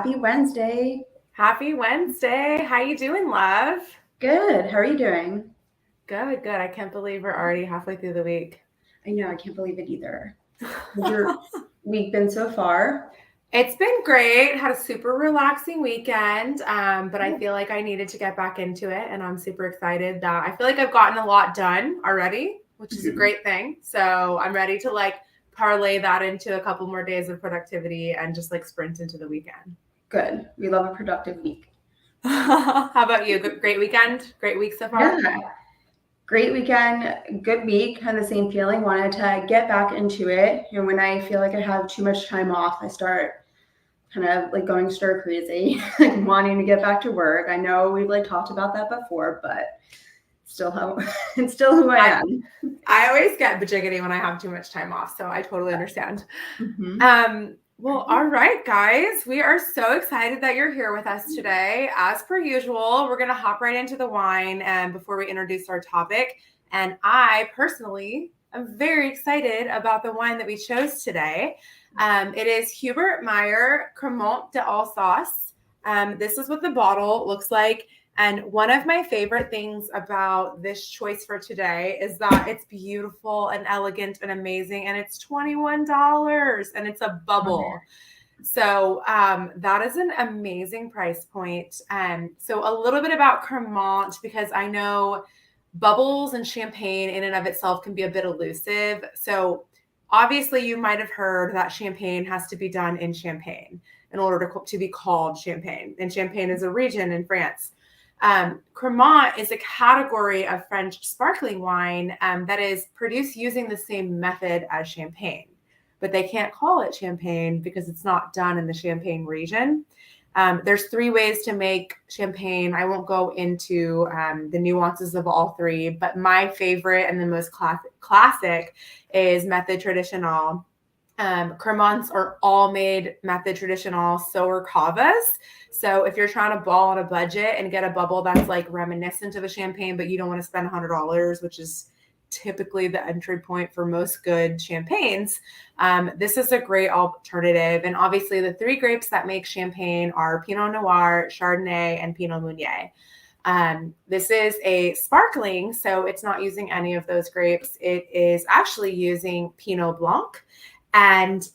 Happy Wednesday. Happy Wednesday. How you doing, love? Good. How are you doing? Good. I can't believe we're already halfway through the week. I know, I can't believe it either. How's your week been so far? It's been great. Had a super relaxing weekend, but I feel like I needed to get back into it, and I'm super excited that I feel like I've gotten a lot done already, which is a great thing. So I'm ready to parlay that into a couple more days of productivity and just sprint into the weekend. Good. We love a productive week. How about you? Great weekend? Great week so far? Yeah. Great weekend, good week, had the same feeling, wanted to get back into it. And when I feel like I have too much time off, I start kind of going stir crazy, wanting to get back to work. I know we've talked about that before, but it's still who I am. I always get bajiggity when I have too much time off, so I totally understand. Well, all right, guys, we are so excited that you're here with us today. As per usual, we're going to hop right into the wine before we introduce our topic. And I personally am very excited about the wine that we chose today. It is Hubert Meyer Cremant d'Alsace. This is what the bottle looks like. And one of my favorite things about this choice for today is that it's beautiful and elegant and amazing. And it's $21 and it's a bubble. So that is an amazing price point. So a little bit about Cremant, because I know bubbles and champagne in and of itself can be a bit elusive. So obviously you might have heard that champagne has to be done in Champagne in order to be called champagne. And Champagne is a region in France. Cremant is a category of French sparkling wine that is produced using the same method as champagne, but they can't call it champagne because it's not done in the Champagne region. There's 3 ways to make champagne. I won't go into the nuances of all 3, but my favorite and the most classic is method traditionnel. Cremants are all made method traditional, so are cavas. So if you're trying to ball on a budget and get a bubble that's reminiscent of a champagne, but you don't want to spend $100, which is typically the entry point for most good champagnes, this is a great alternative. And obviously the 3 grapes that make champagne are Pinot Noir, Chardonnay, and Pinot Meunier. This is a sparkling, so it's not using any of those grapes. It is actually using Pinot Blanc. And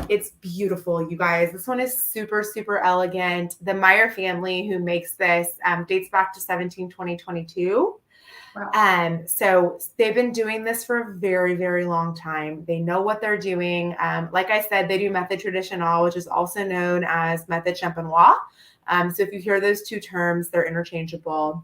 it's beautiful, you guys. This one is super, super elegant. The Meyer family who makes this dates back to 2022. Wow. So they've been doing this for a very, very long time. They know what they're doing. Like I said, they do method traditional, which is also known as method champenois. So if you hear those 2 terms, they're interchangeable.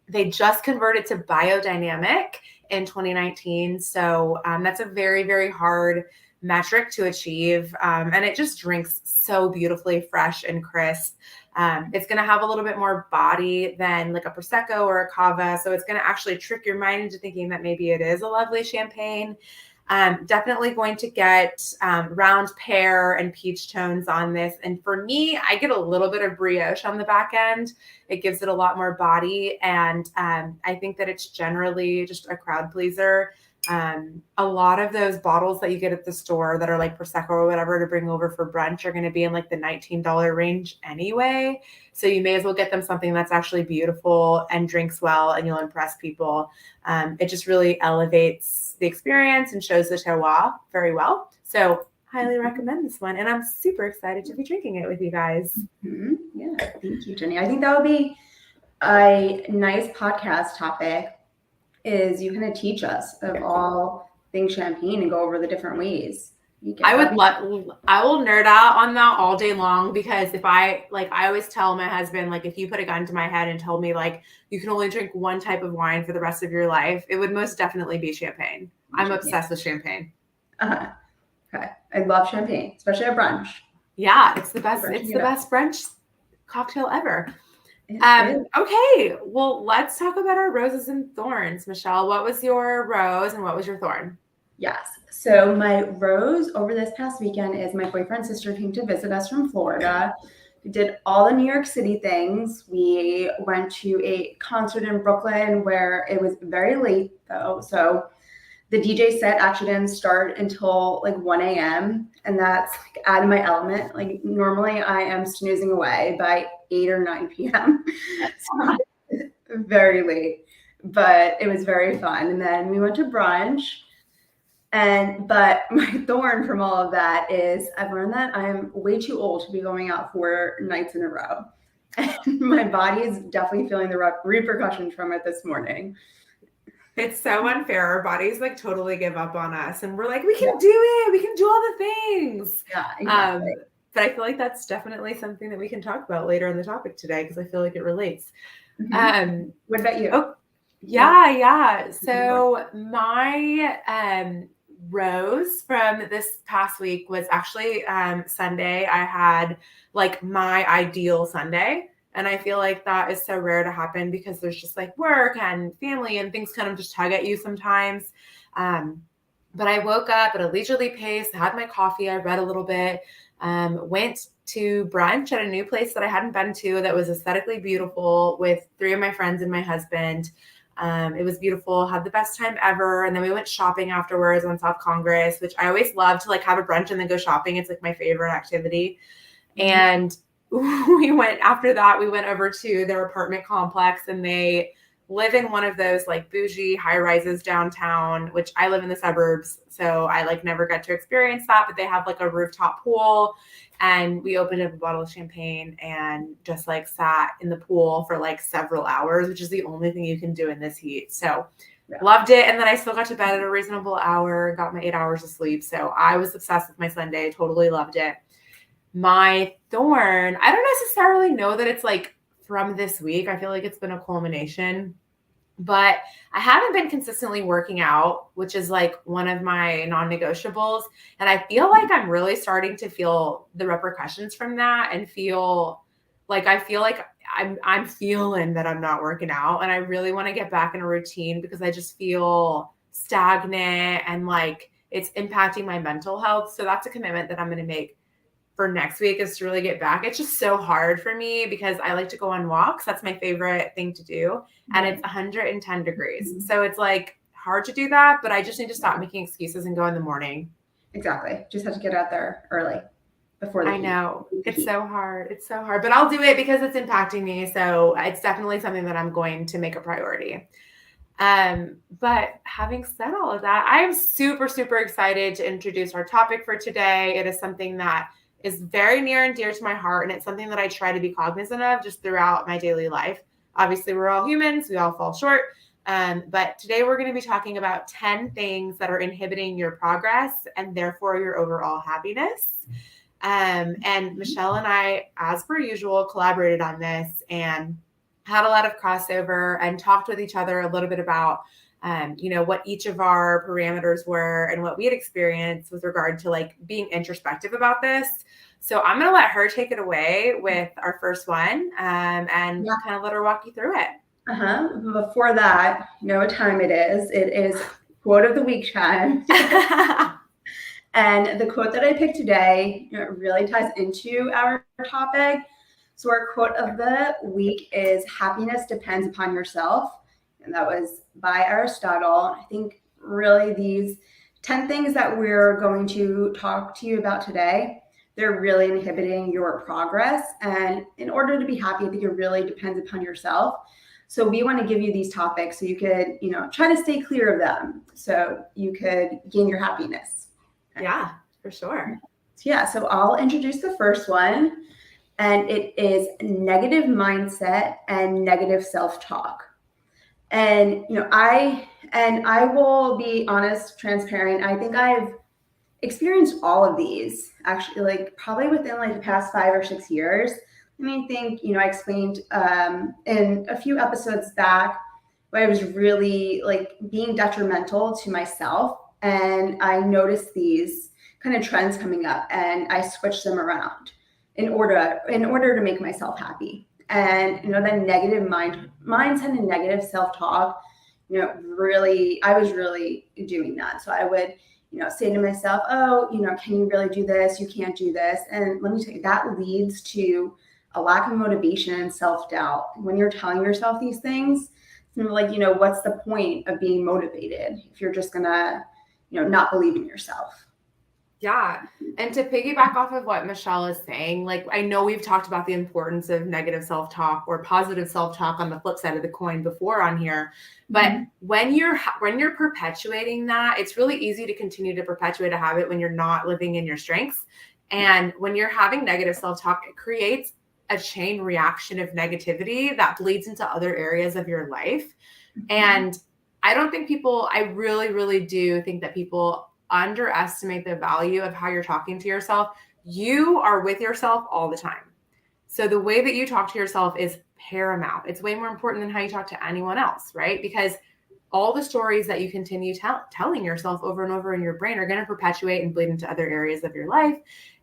They just converted to biodynamic in 2019. So that's a very, very hard metric to achieve. And it just drinks so beautifully fresh and crisp. It's going to have a little bit more body than a Prosecco or a Cava. So it's going to actually trick your mind into thinking that maybe it is a lovely champagne. Definitely going to get round pear and peach tones on this. And for me, I get a little bit of brioche on the back end. It gives it a lot more body. And I think that it's generally just a crowd pleaser. A lot of those bottles that you get at the store that are Prosecco or whatever to bring over for brunch are going to be in the $19 range anyway. So you may as well get them something that's actually beautiful and drinks well, and you'll impress people. It just really elevates the experience and shows the terroir very well. So highly recommend this one. And I'm super excited to be drinking it with you guys. Mm-hmm. Yeah, thank you, Jenny. I think that would be a nice podcast topic. Is you kind of teach us of all things champagne and go over the different ways. I will nerd out on that all day long, because if I always tell my husband, if you put a gun to my head and told me you can only drink one type of wine for the rest of your life, it would most definitely be champagne. I'm obsessed with champagne. Okay. I love champagne, especially at brunch. Yeah, it's the best. It's the best brunch cocktail ever. Okay, well, let's talk about our roses and thorns. Michelle, what was your rose and what was your thorn? Yes. So my rose over this past weekend is my boyfriend's sister came to visit us from Florida. We did all the New York City things. We went to a concert in Brooklyn where it was very late though. So The DJ set actually didn't start until like 1 a.m. and that's like out of my element. Like normally I am snoozing away by 8 or 9 p.m. So very late, but it was very fun. And then we went to brunch. But my thorn from all of that is I've learned that I'm way too old to be going out 4 nights in a row. And my body is definitely feeling the repercussions from it this morning. It's so unfair. Our bodies like totally give up on us and we're like, we can do it. We can do all the things. Yeah, exactly. But I feel like that's definitely something that we can talk about later in the topic today because I feel like it relates. What about you? Oh, yeah. So my rose from this past week was actually Sunday. I had like my ideal Sunday. And I feel like that is so rare to happen because there's just like work and family and things kind of just tug at you sometimes. But I woke up at a leisurely pace, had my coffee, I read a little bit, went to brunch at a new place that I hadn't been to that was aesthetically beautiful with 3 of my friends and my husband. It was beautiful, had the best time ever. And then we went shopping afterwards on South Congress, which I always love to like have a brunch and then go shopping. It's like my favorite activity. And we went over to their apartment complex and they live in one of those like bougie high rises downtown, which I live in the suburbs. So I like never got to experience that, but they have like a rooftop pool and we opened up a bottle of champagne and just like sat in the pool for like several hours, which is the only thing you can do in this heat. So loved it. And then I still got to bed at a reasonable hour, got my 8 hours of sleep. So I was obsessed with my Sunday, totally loved it. My thorn, I don't necessarily know that it's like from this week. I feel like it's been a culmination, but I haven't been consistently working out, which is like one of my non-negotiables. And I feel like I'm really starting to feel the repercussions from that and feel like I'm feeling that I'm not working out. And I really want to get back in a routine because I just feel stagnant and like it's impacting my mental health. So that's a commitment that I'm going to make for next week is to really get back. It's just so hard for me because I like to go on walks. That's my favorite thing to do. And it's 110 degrees. So it's like hard to do that, but I just need to stop making excuses and go in the morning. Exactly. Just have to get out there early before the heat. Know. It's so hard. It's so hard, but I'll do it because it's impacting me. So it's definitely something that I'm going to make a priority. But having said all of that, I am super, super excited to introduce our topic for today. It is something that is very near and dear to my heart. And it's something that I try to be cognizant of just throughout my daily life. Obviously, we're all humans. We all fall short. But today we're going to be talking about 10 things that are inhibiting your progress and therefore your overall happiness. And Michelle and I, as per usual, collaborated on this and had a lot of crossover and talked with each other a little bit about what each of our parameters were and what we had experienced with regard to like being introspective about this. So I'm going to let her take it away with our first one and kind of let her walk you through it. Before that, you know what time it is. It is quote of the week time. And the quote that I picked today really ties into our topic. So our quote of the week is happiness depends upon yourself. And that was by Aristotle. I think really these 10 things that we're going to talk to you about today, they're really inhibiting your progress. And in order to be happy, I think it really depends upon yourself. So we want to give you these topics so you could, try to stay clear of them so you could gain your happiness. Yeah, for sure. So I'll introduce the first one, and it is negative mindset and negative self-talk. And I will be honest, transparent. I think I've experienced all of these actually, like probably within like the past 5 or 6 years. I think I explained in a few episodes back where I was really like being detrimental to myself, and I noticed these kind of trends coming up, and I switched them around in order to make myself happy. And that negative mindset and negative self-talk, really, I was really doing that. So I would, say to myself, oh, can you really do this? You can't do this. And let me tell you, that leads to a lack of motivation and self-doubt. When you're telling yourself these things, it's like, what's the point of being motivated if you're just gonna, not believe in yourself? Yeah. And to piggyback off of what Michelle is saying, like, I know we've talked about the importance of negative self-talk or positive self-talk on the flip side of the coin before on here. But when you're perpetuating that, it's really easy to continue to perpetuate a habit when you're not living in your strengths. And when you're having negative self-talk, it creates a chain reaction of negativity that bleeds into other areas of your life. And I really, really do think that people underestimate the value of how you're talking to yourself. You are with yourself all the time. So the way that you talk to yourself is paramount. It's way more important than how you talk to anyone else, right? Because all the stories that you continue telling yourself over and over in your brain are going to perpetuate and bleed into other areas of your life.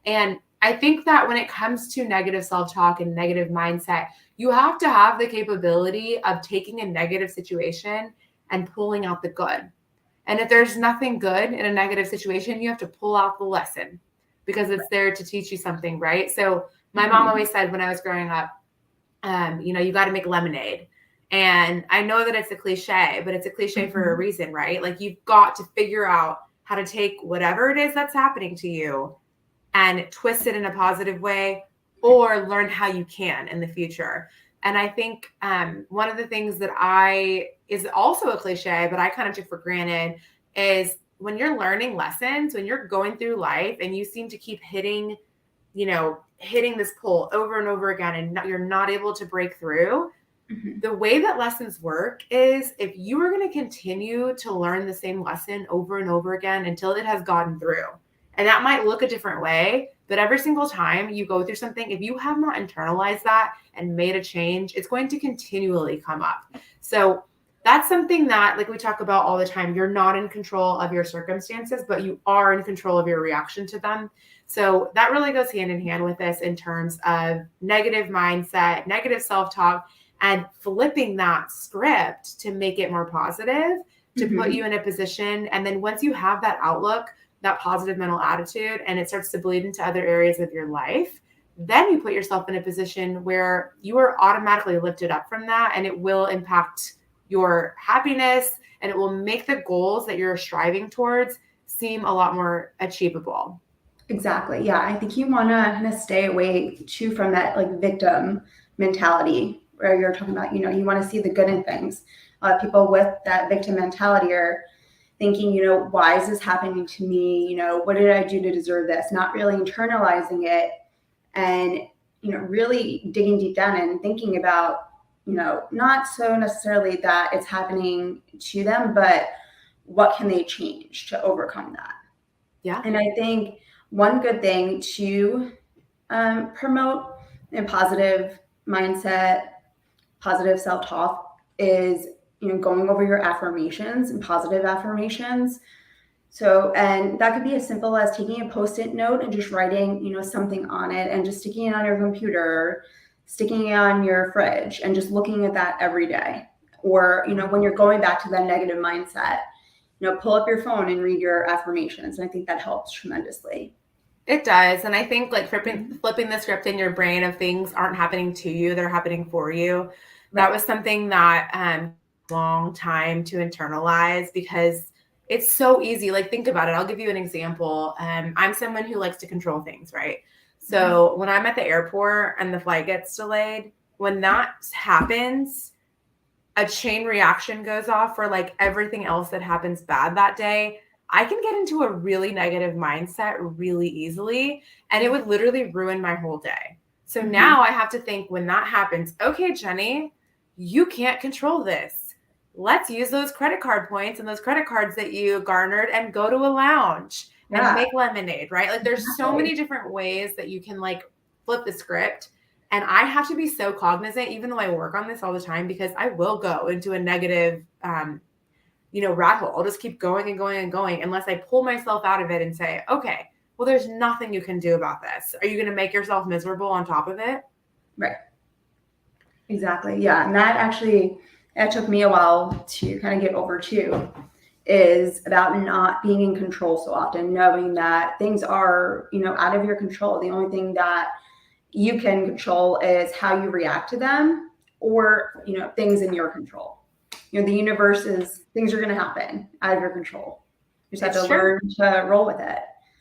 And I think that when it comes to negative self-talk and negative mindset, you have to have the capability of taking a negative situation and pulling out the good. And if there's nothing good in a negative situation, you have to pull out the lesson because it's there to teach you something, right? So my mom always said when I was growing up, you got to make lemonade. And I know that it's a cliche, but it's a cliche for a reason, right? Like you've got to figure out how to take whatever it is that's happening to you and twist it in a positive way or learn how you can in the future. And I think one of the things that is also a cliche, but I kind of took for granted is when you're learning lessons, when you're going through life and you seem to keep hitting this pole over and over again and you're not able to break through, the way that lessons work is if you are going to continue to learn the same lesson over and over again until it has gotten through. And that might look a different way, but every single time you go through something, if you have not internalized that and made a change, it's going to continually come up. So that's something that, like we talk about all the time, you're not in control of your circumstances, but you are in control of your reaction to them. So that really goes hand in hand with this in terms of negative mindset, negative self-talk, and flipping that script to make it more positive, to put you in a position. And then once you have that outlook, that positive mental attitude, and it starts to bleed into other areas of your life, then you put yourself in a position where you are automatically lifted up from that, and it will impact your happiness, and it will make the goals that you're striving towards seem a lot more achievable. Exactly. Yeah. I think you want to kind of stay away too from that like victim mentality where you're talking about, you want to see the good in things. A lot of people with that victim mentality are thinking, why is this happening to me? What did I do to deserve this? Not really internalizing it and, really digging deep down and thinking about, not so necessarily that it's happening to them, but what can they change to overcome that? Yeah. And I think one good thing to promote a positive mindset, positive self-talk is, going over your affirmations and positive affirmations. So, and that could be as simple as taking a Post-it note and just writing, something on it and just sticking it on your computer, sticking it on your fridge and just looking at that every day. Or, when you're going back to that negative mindset, pull up your phone and read your affirmations. And I think that helps tremendously. It does. And I think like flipping the script in your brain of things aren't happening to you, they're happening for you. That was something that long time to internalize because it's so easy. Like think about it. I'll give you an example. I'm someone who likes to control things, right? So when I'm at the airport and the flight gets delayed, when that happens, a chain reaction goes off for like everything else that happens bad that day. I can get into a really negative mindset really easily, and it would literally ruin my whole day. So now I have to think when that happens, okay, Jenny, you can't control this. Let's use those credit card points and those credit cards that you garnered and go to a lounge and make lemonade, right? Like there's so many different ways that you can like flip the script. And I have to be so cognizant, even though I work on this all the time, because I will go into a negative, rat hole. I'll just keep going and going and going unless I pull myself out of it and say, okay, well, there's nothing you can do about this. Are you going to make yourself miserable on top of it? Right. Exactly. Yeah. And that took me a while to kind of get over too, is about not being in control so often, knowing that things are, out of your control. The only thing that you can control is how you react to them or, things in your control. the universe things are going to happen out of your control. You just have to true. learn to roll with it.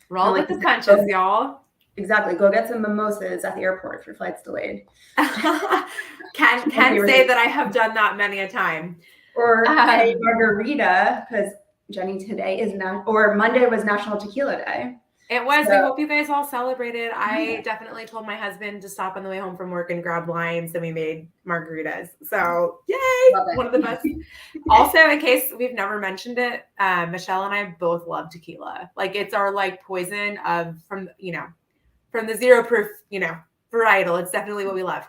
Roll with the punches, y'all. Exactly. Go get some mimosas at the airport if your flight's delayed. Can say that I have done that many a time. Or a margarita, because Jenny, today is Monday was National Tequila Day. It was. So, we hope you guys all celebrated. I definitely told my husband to stop on the way home from work and grab limes, and we made margaritas. So yay! One of the best. Also, in case we've never mentioned it, Michelle and I both love tequila. Like, it's our poison from the zero proof, varietal. It's definitely what we love.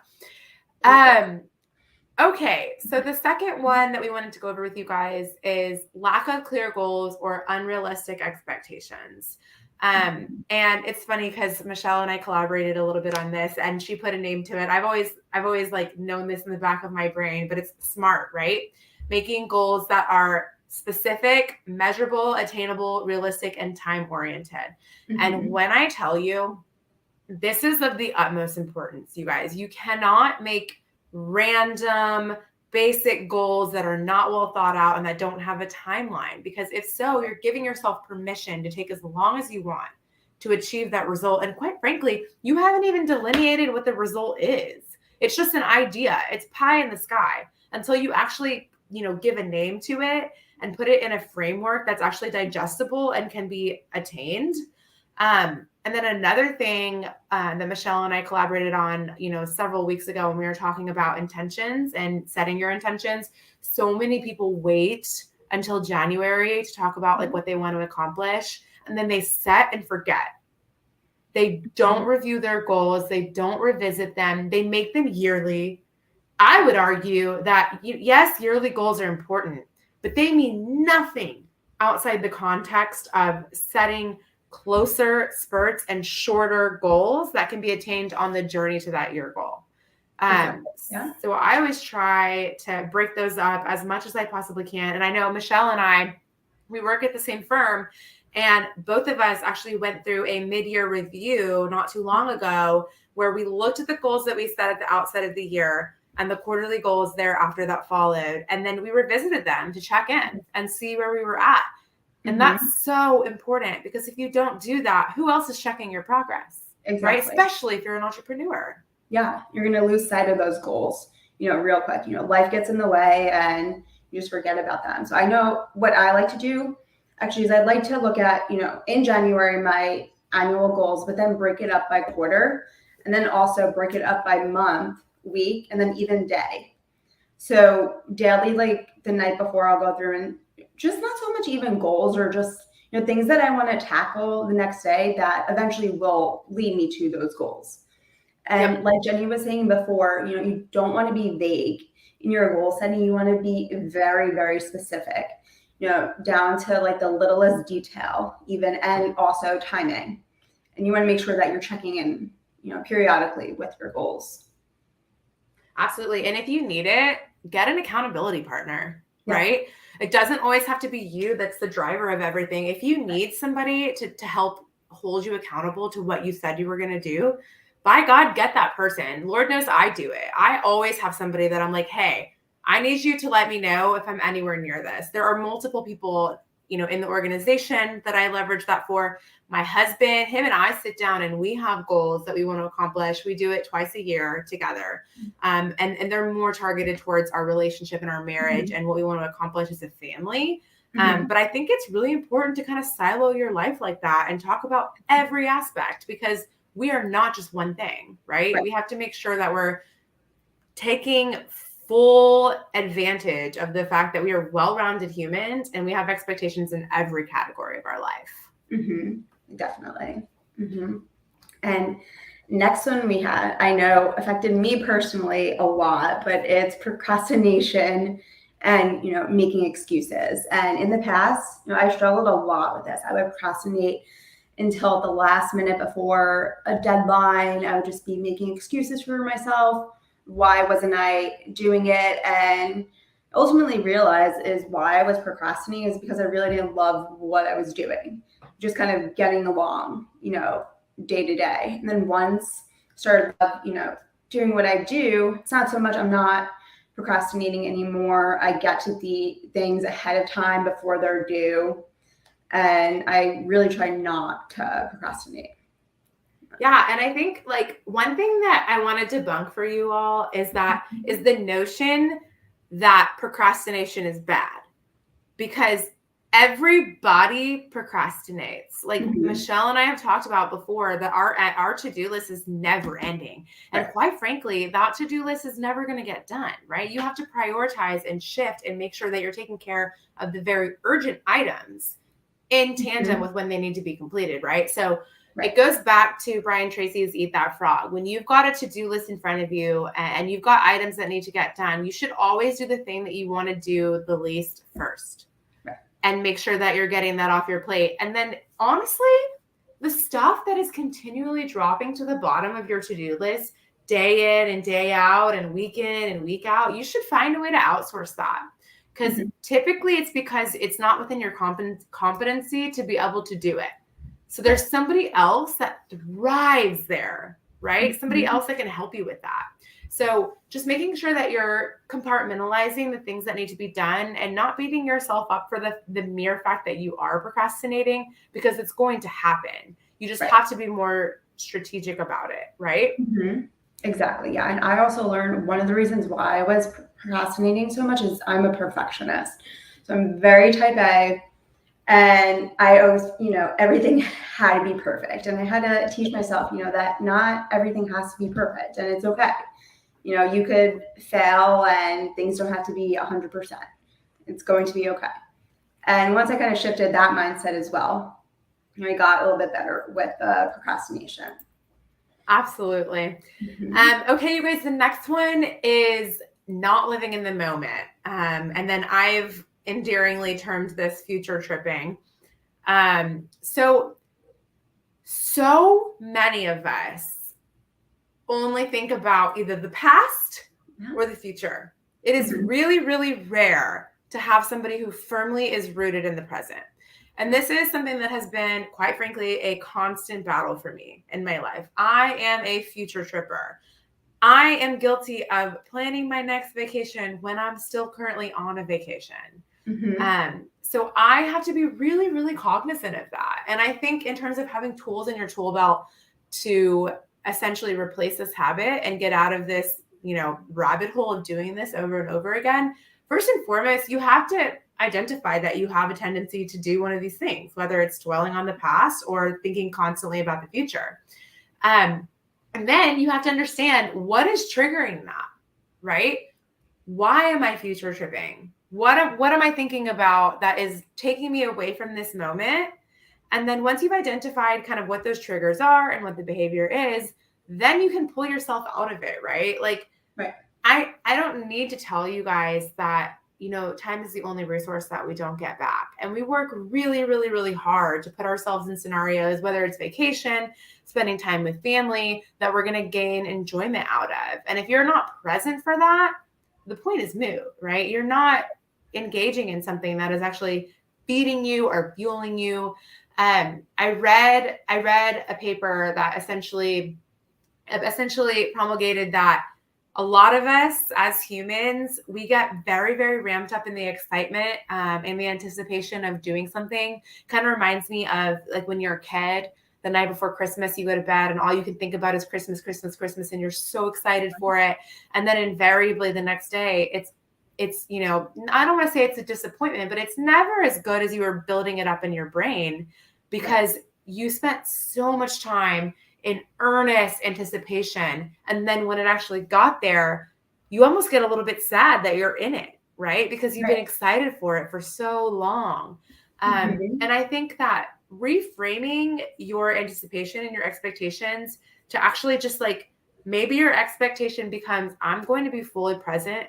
Okay, so the second one that we wanted to go over with you guys is lack of clear goals or unrealistic expectations. And it's funny because Michelle and I collaborated a little bit on this, and she put a name to it. I've always known this in the back of my brain, but it's SMART, right? Making goals that are specific, measurable, attainable, realistic, and time-oriented. Mm-hmm. And when I tell you, this is of the utmost importance, you guys. You cannot make random basic goals that are not well thought out and that don't have a timeline, because if so, you're giving yourself permission to take as long as you want to achieve that result. And quite frankly, you haven't even delineated what the result is. It's just an idea. It's pie in the sky until you actually, give a name to it and put it in a framework that's actually digestible and can be attained. And then another thing that Michelle and I collaborated on, several weeks ago when we were talking about intentions and setting your intentions. So many people wait until January to talk about what they want to accomplish. And then they set and forget. They don't review their goals. They don't revisit them. They make them yearly. I would argue that, yes, yearly goals are important, but they mean nothing outside the context of setting closer spurts and shorter goals that can be attained on the journey to that year goal. So I always try to break those up as much as I possibly can. And I know Michelle and I, we work at the same firm, and both of us actually went through a mid-year review not too long ago where we looked at the goals that we set at the outset of the year and the quarterly goals thereafter that followed. And then we revisited them to check in and see where we were at. And that's so important, because if you don't do that, who else is checking your progress? Exactly. Right? Especially if you're an entrepreneur. Yeah. You're going to lose sight of those goals, real quick. Life gets in the way and you just forget about them. So I know what I like to do actually is I'd like to look at, in January, my annual goals, but then break it up by quarter, and then also break it up by month, week, and then even day. So daily, the night before, I'll go through and just not so much even goals, or just, things that I want to tackle the next day that eventually will lead me to those goals. And like Jenny was saying before, you don't want to be vague in your goal setting. You want to be very, very specific, down to the littlest detail even, and also timing. And you want to make sure that you're checking in, periodically with your goals. Absolutely. And if you need it, get an accountability partner, right? It doesn't always have to be you that's the driver of everything. If you need somebody to help hold you accountable to what you said you were going to do, by God, get that person. Lord knows I do it. I always have somebody that I'm like, hey, I need you to let me know if I'm anywhere near this. There are multiple people, in the organization that I leverage that for. My husband, him and I sit down and we have goals that we want to accomplish. We do it twice a year together. And they're more targeted towards our relationship and our marriage and what we want to accomplish as a family. But I think it's really important to kind of silo your life like that and talk about every aspect, because we are not just one thing, right? We have to make sure that we're taking full advantage of the fact that we are well-rounded humans and we have expectations in every category of our life. Definitely. And next one we had, I know affected me personally a lot, but it's procrastination and, making excuses. And in the past, I struggled a lot with this. I would procrastinate until the last minute before a deadline. I would just be making excuses for myself. Why wasn't I doing it? And ultimately realized is why I was procrastinating is because I really didn't love what I was doing. Just kind of getting along, day to day. And then once started, doing what I do, it's not so much I'm not procrastinating anymore. I get to the things ahead of time before they're due. And I really try not to procrastinate. Yeah. And I think like one thing that I want to debunk for you all is the notion that procrastination is bad, because everybody procrastinates. Like Michelle and I have talked about before, that our to-do list is never ending. And quite frankly, that to-do list is never going to get done, right? You have to prioritize and shift and make sure that you're taking care of the very urgent items in tandem with when they need to be completed, right? So it goes back to Brian Tracy's Eat That Frog. When you've got a to-do list in front of you and you've got items that need to get done, you should always do the thing that you want to do the least first. And make sure that you're getting that off your plate. And then honestly, the stuff that is continually dropping to the bottom of your to-do list day in and day out and week in and week out, you should find a way to outsource that. Because typically it's because it's not within your competency to be able to do it. So there's somebody else that thrives there, right? Somebody else that can help you with that. So just making sure that you're compartmentalizing the things that need to be done and not beating yourself up for the mere fact that you are procrastinating, because it's going to happen. You just have to be more strategic about it, right? Exactly. Yeah. And I also learned one of the reasons why I was procrastinating so much is I'm a perfectionist. So I'm very type A. And I always, everything had to be perfect. And I had to teach myself, that not everything has to be perfect, and it's okay. You could fail and things don't have to be 100%. It's going to be okay. And once I kind of shifted that mindset as well, I got a little bit better with procrastination. Absolutely. Okay, you guys, the next one is not living in the moment. And then I've endearingly termed this future tripping. So many of us only think about either the past or the future. It is really, really rare to have somebody who firmly is rooted in the present. And this is something that has been, quite frankly, a constant battle for me in my life. I am a future tripper. I am guilty of planning my next vacation when I'm still currently on a vacation. So I have to be really, really cognizant of that. And I think in terms of having tools in your tool belt to essentially replace this habit and get out of this, rabbit hole of doing this over and over again, first and foremost, you have to identify that you have a tendency to do one of these things, whether it's dwelling on the past or thinking constantly about the future. And then you have to understand what is triggering that, right? Why am I future tripping? What am I thinking about that is taking me away from this moment? And then once you've identified kind of what those triggers are and what the behavior is, then you can pull yourself out of it, right? Like, I don't need to tell you guys that, time is the only resource that we don't get back. And we work really, really, really hard to put ourselves in scenarios, whether it's vacation, spending time with family, that we're going to gain enjoyment out of. And if you're not present for that, the point is moot, right? You're not engaging in something that is actually feeding you or fueling you. I read a paper that essentially promulgated that a lot of us as humans, we get very, very ramped up in the excitement and the anticipation of doing something. Kind of reminds me of like when you're a kid, the night before Christmas, you go to bed and all you can think about is Christmas, Christmas, Christmas, and you're so excited for it. And then invariably the next day, it's I don't want to say it's a disappointment, but it's never as good as you were building it up in your brain, because you spent so much time in earnest anticipation. And then when it actually got there, you almost get a little bit sad that you're in it, right? Because you've been excited for it for so long. And I think that reframing your anticipation and your expectations to actually just like, maybe your expectation becomes, I'm going to be fully present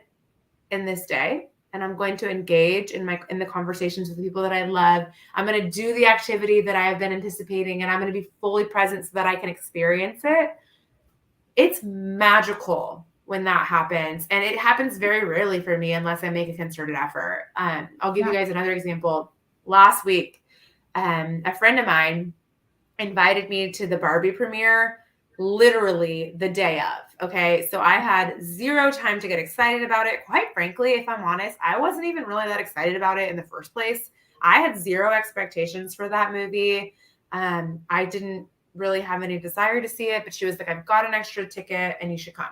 in this day, and I'm going to engage in the conversations with the people that I love. I'm going to do the activity that I have been anticipating, and I'm going to be fully present so that I can experience it. It's magical when that happens. And it happens very rarely for me unless I make a concerted effort. I'll give you guys another example. Last week, a friend of mine invited me to the Barbie premiere literally the day of. Okay. So I had zero time to get excited about it. Quite frankly, if I'm honest, I wasn't even really that excited about it in the first place. I had zero expectations for that movie. I didn't really have any desire to see it, but she was like, I've got an extra ticket and you should come.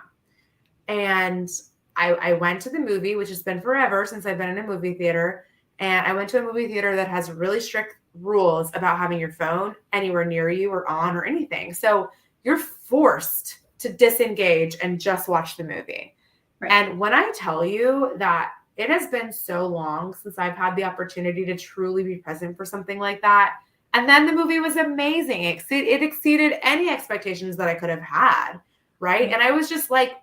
And I went to the movie, which has been forever since I've been in a movie theater. And I went to a movie theater that has really strict rules about having your phone anywhere near you or on or anything. So you're forced to disengage and just watch the movie. Right. And when I tell you that it has been so long since I've had the opportunity to truly be present for something like that. And then the movie was amazing. It exceeded any expectations that I could have had. Right. And I was just like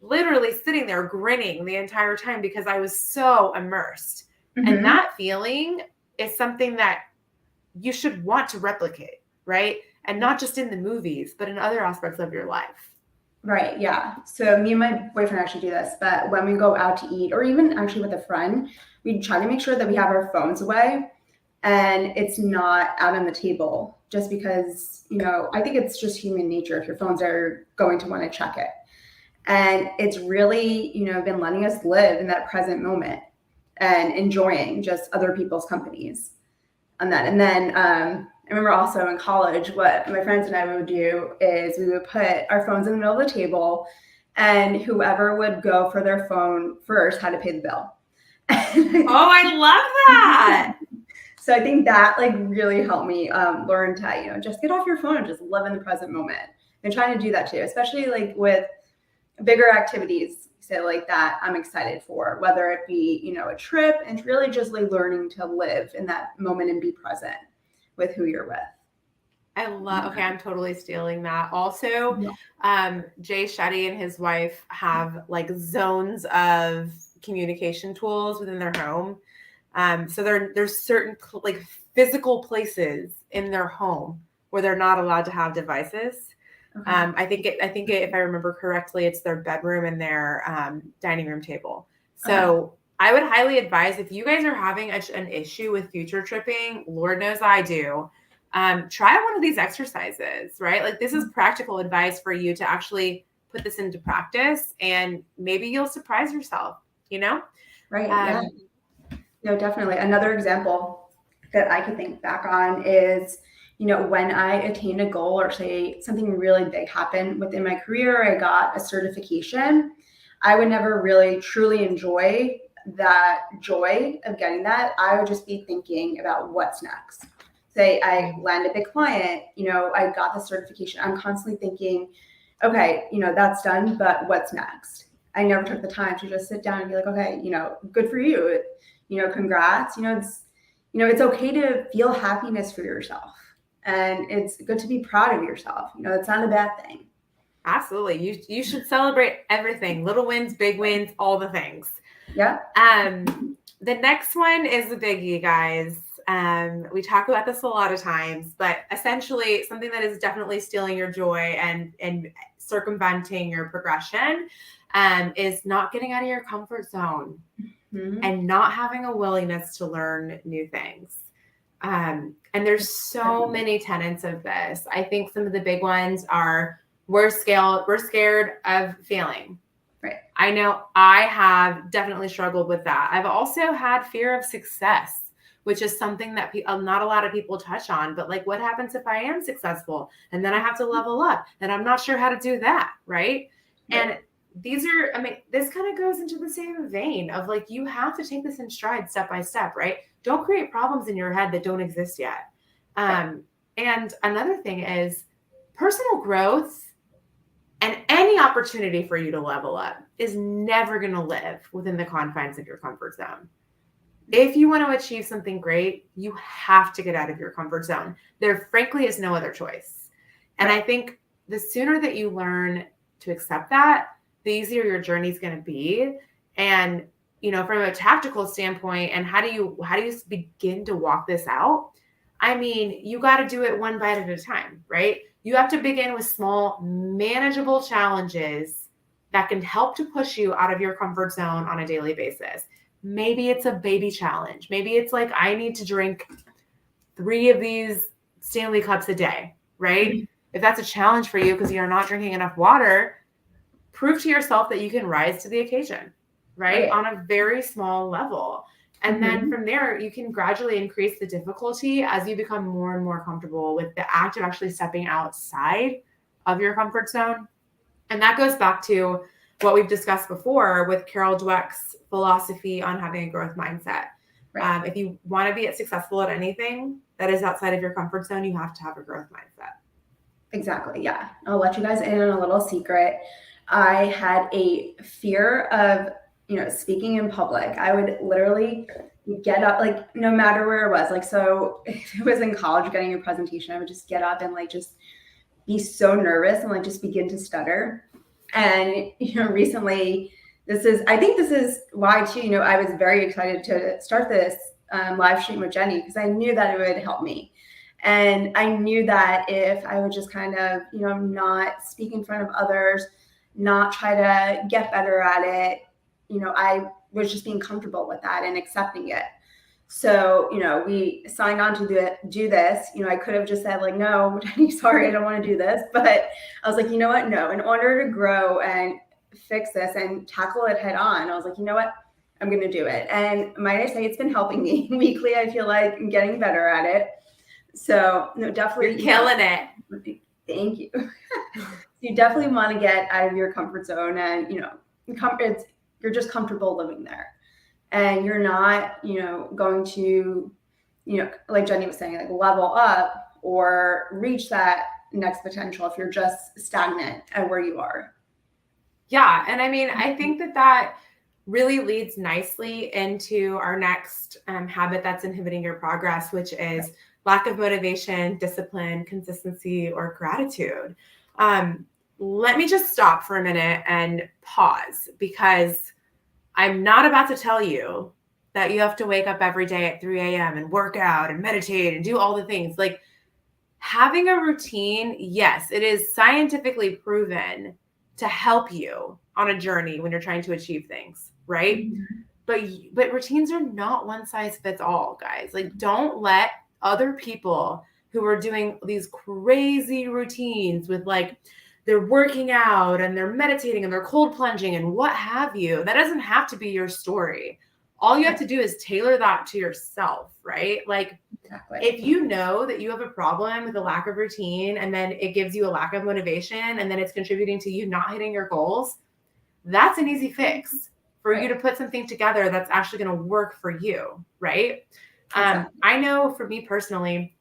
literally sitting there grinning the entire time because I was so immersed. Mm-hmm. And that feeling is something that you should want to replicate. Right. And not just in the movies, but in other aspects of your life. Right. Yeah. So me and my boyfriend actually do this, but when we go out to eat or even actually with a friend, we try to make sure that we have our phones away and it's not out on the table just because, I think it's just human nature if your phones are going to want to check it. And it's really, been letting us live in that present moment and enjoying just other people's companies on that. And then, I remember also in college, what my friends and I would do is we would put our phones in the middle of the table and whoever would go for their phone first had to pay the bill. Oh, I love that. So I think that really helped me learn to, just get off your phone and just live in the present moment and trying to do that too, especially with bigger activities. So like that I'm excited for, whether it be, a trip and really just learning to live in that moment and be present with who you're with. Okay, I'm totally stealing that. Also, Jay Shetty and his wife have zones of communication tools within their home. So there's certain physical places in their home where they're not allowed to have devices. Okay. I think if I remember correctly, it's their bedroom and their dining room table. So I would highly advise if you guys are having an issue with future tripping, Lord knows I do, try one of these exercises, right? This is practical advice for you to actually put this into practice and maybe you'll surprise yourself, Right. Yeah. No, definitely. Another example that I could think back on is, when I attained a goal or say something really big happened within my career, I got a certification, I would never really truly enjoy that joy of getting that. I would just be thinking about what's next. Say I land a big client, I got the certification. I'm constantly thinking, okay, that's done, but what's next? I never took the time to just sit down and be like, okay, good for you. Congrats. It's okay to feel happiness for yourself. And it's good to be proud of yourself. It's not a bad thing. Absolutely. You should celebrate everything. Little wins, big wins, all the things. Yeah. The next one is the biggie, guys. We talk about this a lot of times, but essentially something that is definitely stealing your joy and circumventing your progression is not getting out of your comfort zone and not having a willingness to learn new things. And there's so many tenets of this. I think some of the big ones are we're scared of failing. Right. I know I have definitely struggled with that. I've also had fear of success, which is something that not a lot of people touch on, but what happens if I am successful and then I have to level up and I'm not sure how to do that. Right. And this kind of goes into the same vein of you have to take this in stride step by step, right? Don't create problems in your head that don't exist yet. And another thing is personal growth and any opportunity for you to level up is never going to live within the confines of your comfort zone. If you want to achieve something great, you have to get out of your comfort zone. There frankly is no other choice. And I think the sooner that you learn to accept that, the easier your journey is going to be. And, from a tactical standpoint, and how do you begin to walk this out? You got to do it one bite at a time, right? You have to begin with small, manageable challenges that can help to push you out of your comfort zone on a daily basis. Maybe it's a baby challenge. Maybe it's I need to drink 3 of these Stanley Cups a day, right? if that's a challenge for you because you're not drinking enough water, prove to yourself that you can rise to the occasion, right? On a very small level. And then from there, you can gradually increase the difficulty as you become more and more comfortable with the act of actually stepping outside of your comfort zone. And that goes back to what we've discussed before with Carol Dweck's philosophy on having a growth mindset. Right. If you want to be successful at anything that is outside of your comfort zone, you have to have a growth mindset. Exactly. Yeah. I'll let you guys in on a little secret. I had a fear of, speaking in public. I would literally get up, like, no matter where it was. Like, so if it was in college getting a presentation, I would just get up and like just be so nervous and like just begin to stutter. And, recently I think this is why too, I was very excited to start this live stream with Jenny, because I knew that it would help me. And I knew that if I would just kind of, not speak in front of others, not try to get better at it, I was just being comfortable with that and accepting it. So, we signed on to do this. I could have just said like, no, Jenny, sorry, I don't want to do this. But I was like, you know what? No, in order to grow and fix this and tackle it head on, I was like, you know what? I'm going to do it. And might I say, it's been helping me weekly. I feel like I'm getting better at it. So no, definitely. You're killing it. Thank you. You definitely want to get out of your comfort zone, and, you're just comfortable living there. And you're not, going to, like Jenny was saying, like level up or reach that next potential if you're just stagnant at where you are. Yeah. And I mean, I think that really leads nicely into our next habit that's inhibiting your progress, which is lack of motivation, discipline, consistency, or gratitude. Let me just stop for a minute and pause, because I'm not about to tell you that you have to wake up every day at 3 a.m. and work out and meditate and do all the things. Like, having a routine, yes, it is scientifically proven to help you on a journey when you're trying to achieve things, right? Mm-hmm. But routines are not one size fits all, guys. Like, don't let other people who are doing these crazy routines with like they're working out and they're meditating and they're cold plunging and what have you, that doesn't have to be your story. All you have to do is tailor that to yourself, right? Like, exactly. If you know that you have a problem with a lack of routine and then it gives you a lack of motivation and then it's contributing to you not hitting your goals, that's an easy fix for you to put something together that's actually going to work for you, right? Exactly. I know for me personally,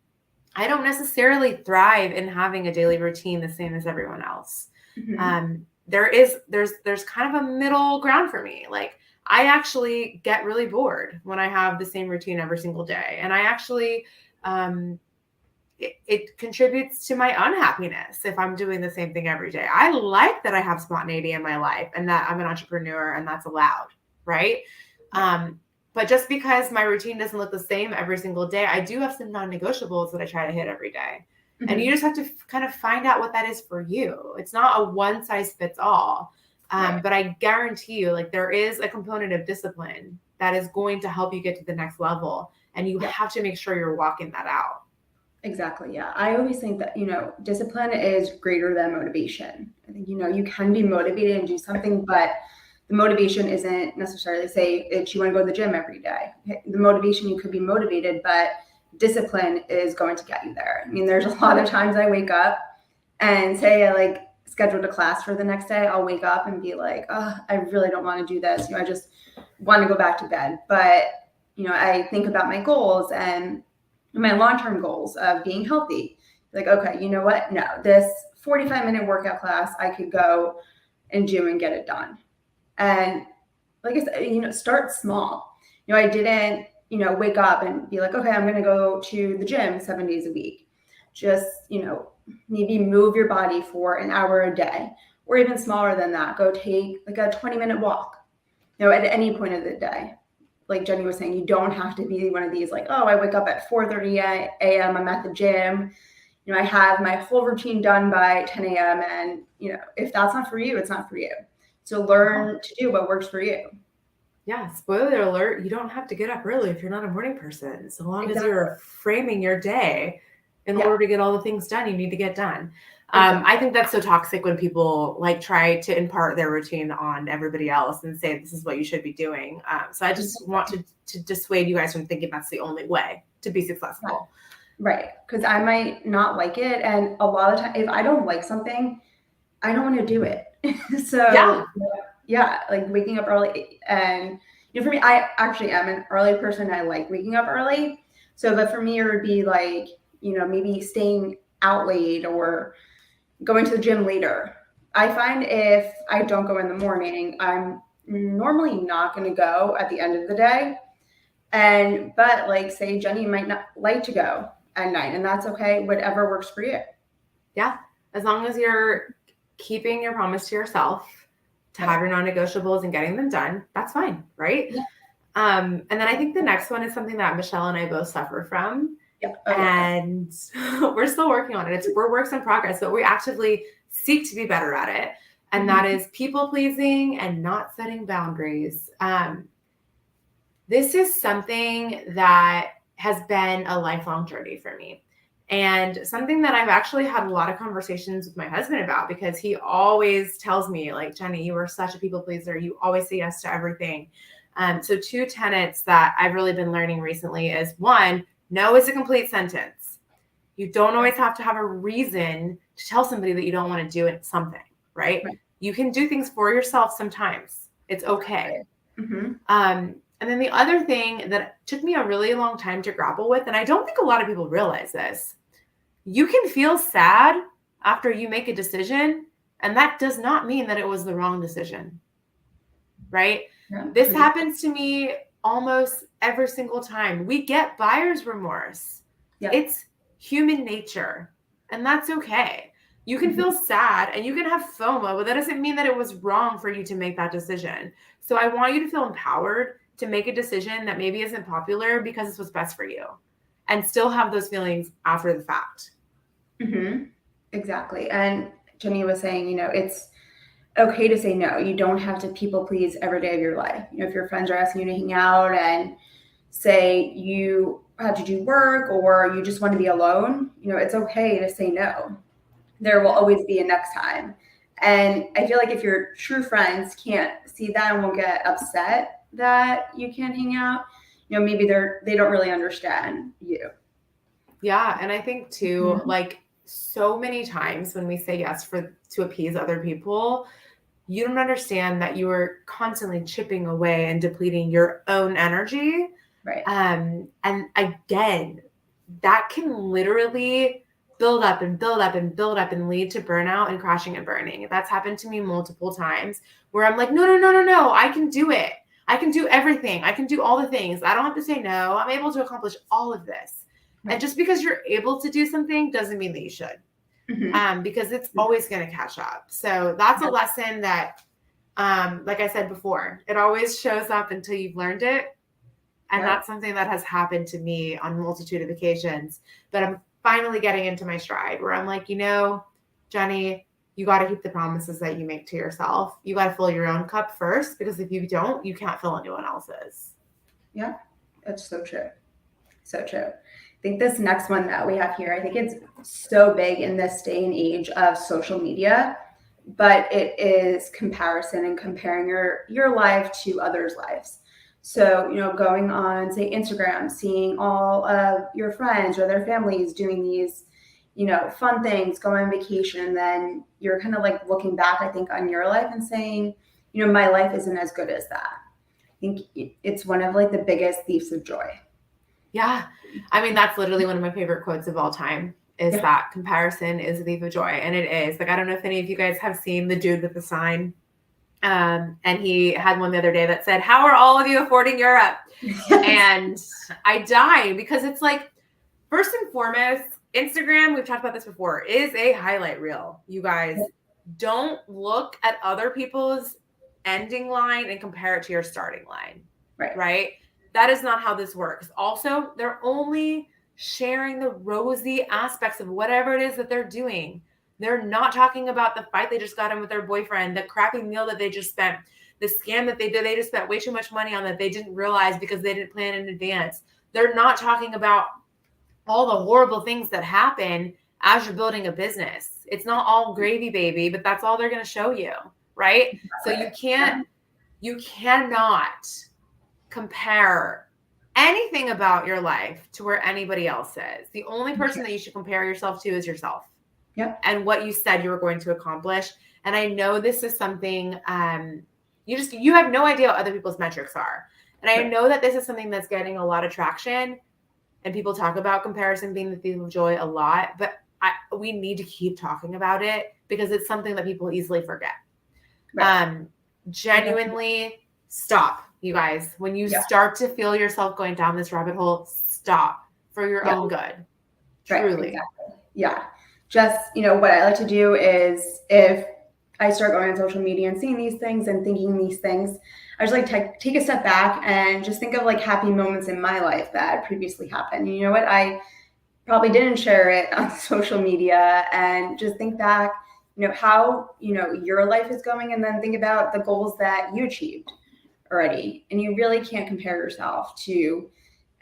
I don't necessarily thrive in having a daily routine the same as everyone else. Mm-hmm. There's kind of a middle ground for me. Like, I actually get really bored when I have the same routine every single day. And I actually, it contributes to my unhappiness if I'm doing the same thing every day. I like that I have spontaneity in my life and that I'm an entrepreneur and that's allowed, right? But just because my routine doesn't look the same every single day, I do have some non-negotiables that I try to hit every day. Mm-hmm. And you just have to kind of find out what that is for you. It's not a one size fits all. But I guarantee you, like, there is a component of discipline that is going to help you get to the next level. And you have to make sure you're walking that out. Exactly. Yeah. I always think that, discipline is greater than motivation. I think, you can be motivated and do something, but the motivation isn't necessarily say that you want to go to the gym every day. The motivation, you could be motivated, but discipline is going to get you there. I mean, there's a lot of times I wake up and say I scheduled a class for the next day. I'll wake up and be like, oh, I really don't want to do this. I just want to go back to bed. But, I think about my goals and my long-term goals of being healthy. Like, okay, you know what? No, this 45-minute workout class, I could go and do and get it done. And like I said, start small. I didn't, wake up and be like, okay, I'm going to go to the gym 7 days a week. Just, maybe move your body for an hour a day, or even smaller than that. Go take like a 20-minute walk, at any point of the day. Like Jenny was saying, you don't have to be one of these like, oh, I wake up at 4:30 a.m. I'm at the gym. I have my whole routine done by 10 a.m. And, if that's not for you, it's not for you. So learn to do what works for you. Yeah. Spoiler alert. You don't have to get up early if you're not a morning person. So long as you're framing your day in order to get all the things done you need to get done. I think that's so toxic when people like try to impart their routine on everybody else and say, this is what you should be doing. So I just want to dissuade you guys from thinking that's the only way to be successful. Right. Because I might not like it. And a lot of times, if I don't like something, I don't want to do it. So yeah, like waking up early. And for me, I actually am an early person. I like waking up early. So, but for me, it would be like, maybe staying out late or going to the gym later. I find if I don't go in the morning, I'm normally not going to go at the end of the day. But like, say Jenny might not like to go at night, and that's okay. Whatever works for you. Yeah. As long as you're keeping your promise to yourself to have your non-negotiables and getting them done, that's fine. Right. Yeah. And then I think the next one is something that Michelle and I both suffer from. Yeah. And we're still working on it. We're works in progress, but we actively seek to be better at it. And that is people pleasing and not setting boundaries. This is something that has been a lifelong journey for me. And something that I've actually had a lot of conversations with my husband about, because he always tells me, like, Jenny, you are such a people pleaser. You always say yes to everything. So 2 tenets that I've really been learning recently is, 1, no is a complete sentence. You don't always have to have a reason to tell somebody that you don't want to do something, right? You can do things for yourself sometimes. It's okay. And then the other thing that took me a really long time to grapple with, and I don't think a lot of people realize this, you can feel sad after you make a decision, and that does not mean that it was the wrong decision, right? Yeah. This happens to me almost every single time. We get buyer's remorse. Yeah. It's human nature, and that's okay. You can feel sad and you can have FOMO, but that doesn't mean that it was wrong for you to make that decision. So I want you to feel empowered to make a decision that maybe isn't popular because it's what's best for you, and still have those feelings after the fact. Exactly. And Jenny was saying, it's okay to say no. You don't have to people please every day of your life. If your friends are asking you to hang out and say you have to do work or you just want to be alone, it's okay to say no. There will always be a next time. And I feel like if your true friends can't see that and will get upset that you can't hang out, maybe they don't really understand you. Yeah. And I think too, like, so many times when we say yes to appease other people, you don't understand that you are constantly chipping away and depleting your own energy. Right. And again, that can literally build up and build up and build up and lead to burnout and crashing and burning. That's happened to me multiple times where I'm like, no, I can do it. I can do everything. I can do all the things. I don't have to say no. I'm able to accomplish all of this. Right. And just because you're able to do something doesn't mean that you should, because it's always going to catch up. So that's a lesson that, like I said before, it always shows up until you've learned it. And that's something that has happened to me on a multitude of occasions, but I'm finally getting into my stride where I'm like, Jenny, you got to keep the promises that you make to yourself. You got to fill your own cup first, because if you don't, you can't fill anyone else's. Yeah, that's so true. So true. I think this next one that we have here, I think it's so big in this day and age of social media, but it is comparison and comparing your life to others' lives. So, going on, say, Instagram, seeing all of your friends or their families doing these, fun things, going on vacation, and then you're kind of like looking back, I think, on your life and saying, my life isn't as good as that. I think it's one of like the biggest thieves of joy. Yeah. I mean, that's literally one of my favorite quotes of all time is that comparison is a thief of joy. And it is. Like, I don't know if any of you guys have seen the dude with the sign. And he had one the other day that said, "How are all of you affording Europe?" And I died, because it's like, first and foremost, Instagram, we've talked about this before, is a highlight reel. You guys don't look at other people's ending line and compare it to your starting line. Right? That is not how this works. Also, they're only sharing the rosy aspects of whatever it is that they're doing. They're not talking about the fight they just got in with their boyfriend, the crappy meal that they just spent, the scam that they did. They just spent way too much money on that they didn't realize because they didn't plan in advance. They're not talking about all the horrible things that happen as you're building a business. It's not all gravy, baby, but that's all they're going to show you, right? So you cannot compare anything about your life to where anybody else is. The only person that you should compare yourself to is yourself. Yep. And what you said you were going to accomplish. And I know this is something you have no idea what other people's metrics are. And I know that this is something that's getting a lot of traction, and people talk about comparison being the thief of joy a lot, but we need to keep talking about it because it's something that people easily forget. Genuinely stop, you guys. When you start to feel yourself going down this rabbit hole, stop for your own good. Truly. Exactly. Yeah. Just, what I like to do is if I start going on social media and seeing these things and thinking these things, I just like to take a step back and just think of like happy moments in my life that previously happened. You know what? I probably didn't share it on social media, and just think back, how, your life is going, and then think about the goals that you achieved already. And you really can't compare yourself to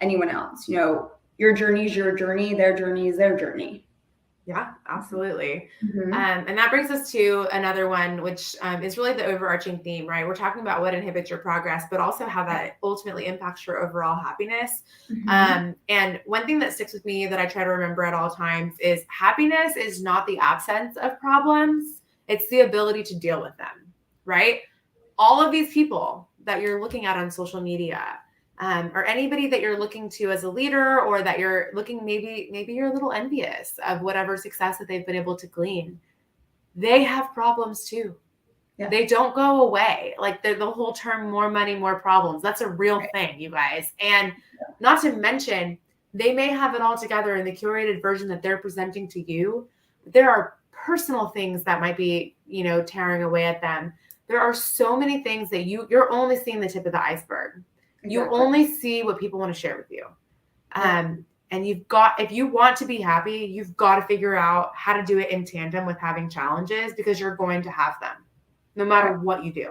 anyone else. Your journey is your journey. Their journey is their journey. Yeah, absolutely. And that brings us to another one, which is really the overarching theme, right? We're talking about what inhibits your progress, but also how that ultimately impacts your overall happiness. And one thing that sticks with me that I try to remember at all times is happiness is not the absence of problems. It's the ability to deal with them, right? All of these people that you're looking at on social media, or anybody that you're looking to as a leader, or that you're looking, maybe you're a little envious of whatever success that they've been able to glean. They have problems too. Yeah. They don't go away. Like the whole term, more money, more problems. That's a real thing, you guys. And not to mention, they may have it all together in the curated version that they're presenting to you. There are personal things that might be, tearing away at them. There are so many things that you're only seeing the tip of the iceberg. Exactly. You only see what people want to share with you. And if you want to be happy, you've got to figure out how to do it in tandem with having challenges, because you're going to have them no matter what you do.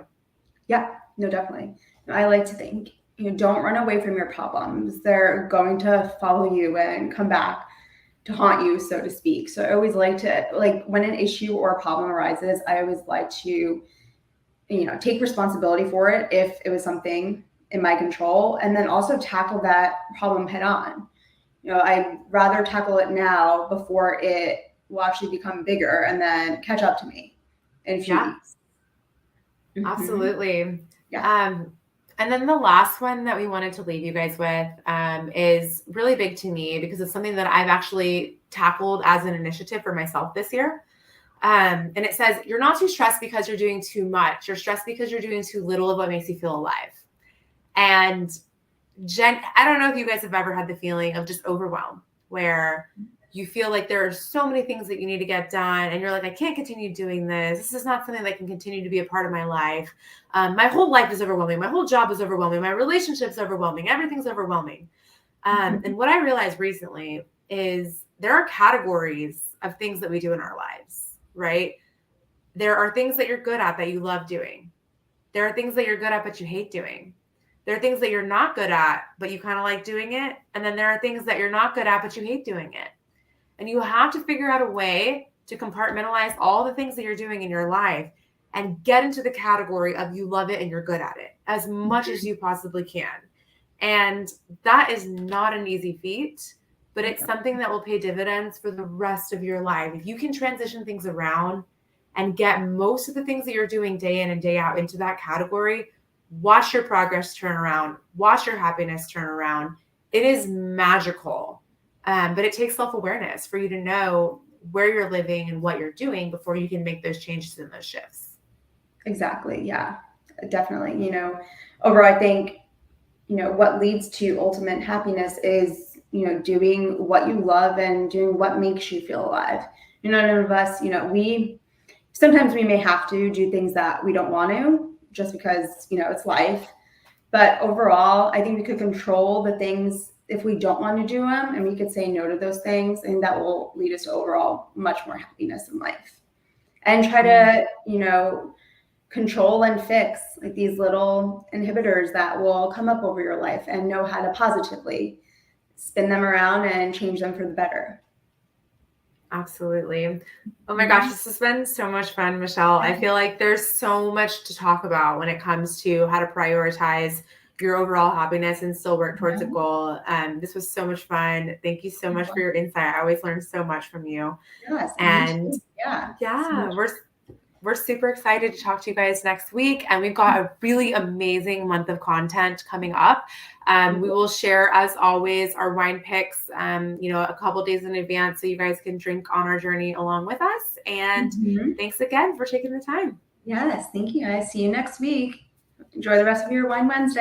Yeah, no, definitely. I like to think, don't run away from your problems. They're going to follow you and come back to haunt you, so to speak. So I always like to, when an issue or a problem arises, I always like to, take responsibility for it if it was something in my control, and then also tackle that problem head on. I'd rather tackle it now before it will actually become bigger and then catch up to me in a few weeks. Absolutely. Yeah. And then the last one that we wanted to leave you guys with is really big to me, because it's something that I've actually tackled as an initiative for myself this year. And it says, you're not too stressed because you're doing too much. You're stressed because you're doing too little of what makes you feel alive. And I don't know if you guys have ever had the feeling of just overwhelm, where you feel like there are so many things that you need to get done, and you're like, I can't continue doing this. This is not something that can continue to be a part of my life. My whole life is overwhelming. My whole job is overwhelming. My relationship's overwhelming. Everything's overwhelming. And what I realized recently is there are categories of things that we do in our lives, right? There are things that you're good at that you love doing. There are things that you're good at but you hate doing. There are things that you're not good at, but you kind of like doing it. And then there are things that you're not good at, but you hate doing it. And you have to figure out a way to compartmentalize all the things that you're doing in your life and get into the category of you love it and you're good at it as much as you possibly can. And that is not an easy feat, but it's something that will pay dividends for the rest of your life. If you can transition things around and get most of the things that you're doing day in and day out into that category, watch your progress turn around, watch your happiness turn around. It is magical. But it takes self-awareness for you to know where you're living and what you're doing before you can make those changes and those shifts. Exactly. Yeah, definitely. Overall, I think, what leads to ultimate happiness is, doing what you love and doing what makes you feel alive. None of us, sometimes we may have to do things that we don't want to just because, it's life. But overall, I think we could control the things if we don't want to do them, and we could say no to those things, and that will lead us to overall much more happiness in life. And try to, control and fix like these little inhibitors that will come up over your life, and know how to positively spin them around and change them for the better. Absolutely. Oh my gosh, this has been so much fun, Michelle. I feel like there's so much to talk about when it comes to how to prioritize your overall happiness and still work towards a goal. This was so much fun. Thank you so much for your insight. I always learn so much from you. Yes, And yeah, we're super excited to talk to you guys next week. And we've got a really amazing month of content coming up. We will share, as always, our wine picks, a couple days in advance so you guys can drink on our journey along with us. And thanks again for taking the time. Yes, thank you guys. See you next week. Enjoy the rest of your Wine Wednesday.